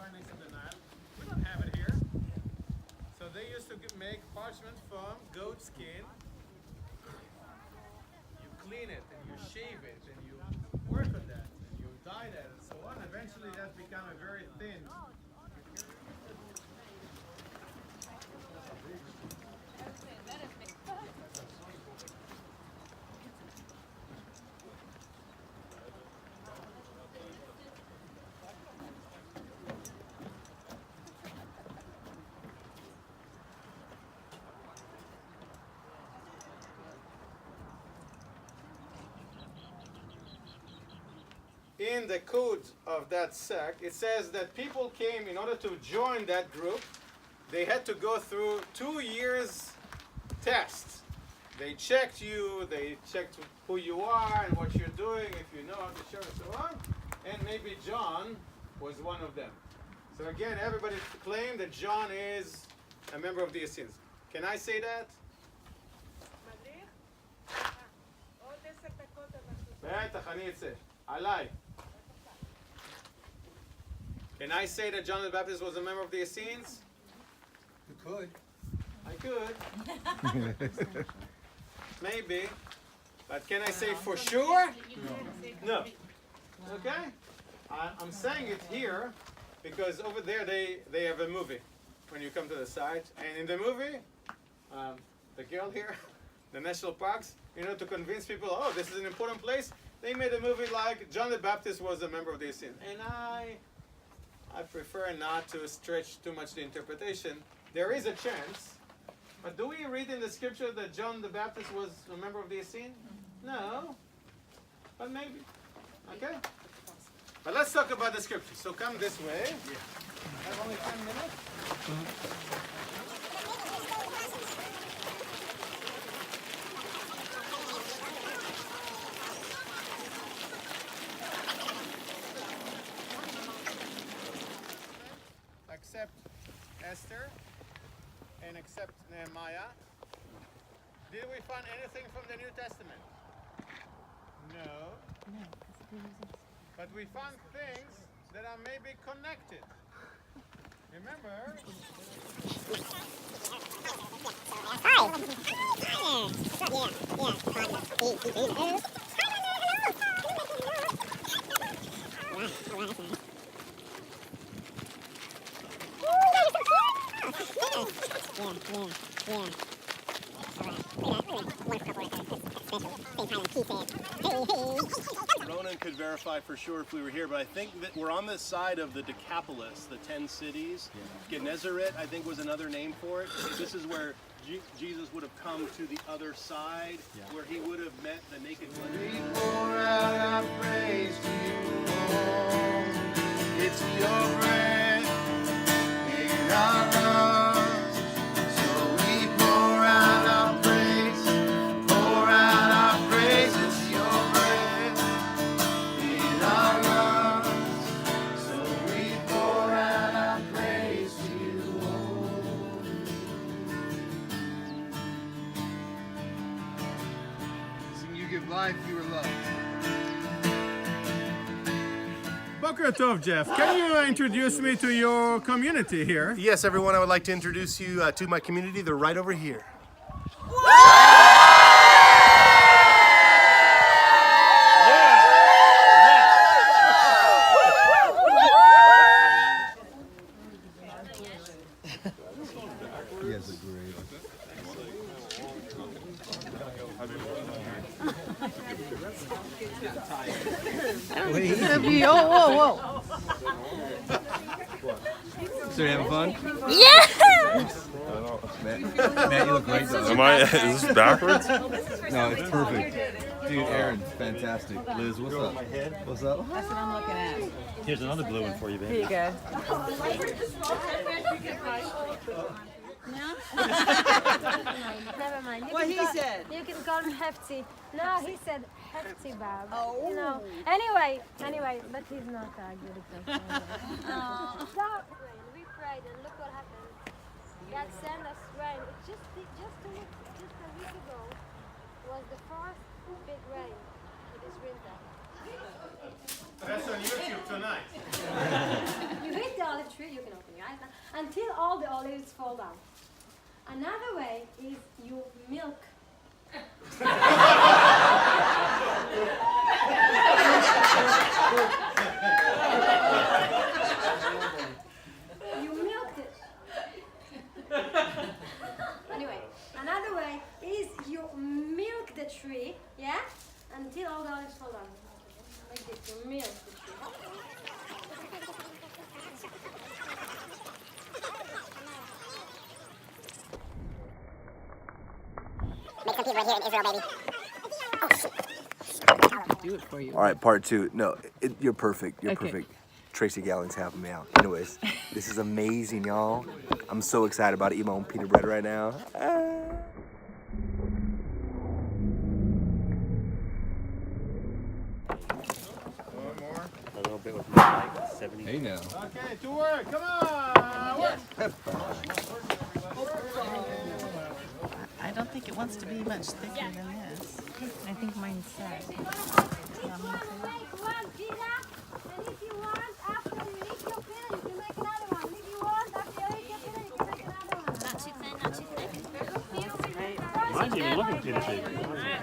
findings of the Nile. We don't have it here. So they used to make parchment from goat skin. You clean it and you shave it and you work on that and you dye that and so on. Eventually that become a very thin. In the code of that sect, it says that people came in order to join that group. They had to go through 2 years test. They checked you, they checked who you are and what you're doing, if you know how to share and so on. And maybe John was one of them. So again, everybody claimed that John is a member of the Essenes. Can I say that? בטח, אני אצא. עליי. Can I say that John the Baptist was a member of the Essenes? You could. I could. Maybe. But can I say for sure? No. Okay? I'm saying it here because over there they have a movie when you come to the site. And in the movie, the girl here, the national parks, to convince people, oh, this is an important place, they made a movie like John the Baptist was a member of the Essenes. And I prefer not to stretch too much the interpretation. There is a chance. But do we read in the scripture that John the Baptist was a member of the Essenes? No. But maybe. Okay? But let's talk about the scripture. So come this way. I have only 10 minutes. Except Esther and except Nehemiah. Did we find anything from the New Testament? No. But we found things that are maybe connected. Remember? Ronan could verify for sure if we were here, but I think that we're on the side of the Decapolis, the 10 cities. Gennesaret, I think, was another name for it. This is where Jesus would have come to the other side, where he would have met the naked women. We pour out our praise to you, Lord. It's your breath in our lungs. So we pour out our praise, pour out our praise. It's your breath in our lungs. So we pour out our praise to you, Lord. Sing, you give life, you are loved. Boker Tov, Jeff. Can you introduce me to your community here? Yes, everyone, I would like to introduce you to my community. They're right over here. You guys are great. Whoa. So you having fun? Yes! Matt, you look great though. Is this backwards? No, it's perfect. Dude, Aaron, fantastic. Liz, what's up? What's up? That's what I'm looking at. Here's another blue one for you, baby. Here you go. Never mind. What he said. You can call him Hefty. No, he said Hefty Bab. Oh. You know. Anyway, but he's not a good person. So, we prayed and look what happened. God sent us rain. Just a week ago was the first big rain for this winter. That's on YouTube tonight. You read olive tree, you can open your eyes now, until all the olives fall down. Another way is you milk. You milked it. Anyway, another way is you milk the tree, yeah, until all the olives fall down. Like this, you milk the tree. Make some peas right here in Israel, baby. Do it for you. All right, part two. No, you're perfect. You're Okay. perfect. Tracy Gallon's helping me out. Anyways, this is amazing, y'all. I'm so excited about it. Eat my own peanut bread right now. One more. A little bit with my mic, 70. Hey now. Okay, to work. Come on. Work. I don't think it wants to be much thicker than this. I think mine's set. Make one pizza, and if you want, after you eat your pizza, you can make another one. If you want, after you eat your pizza, you can make another one. Not too thin, not too thick. Mine's even looking pretty big.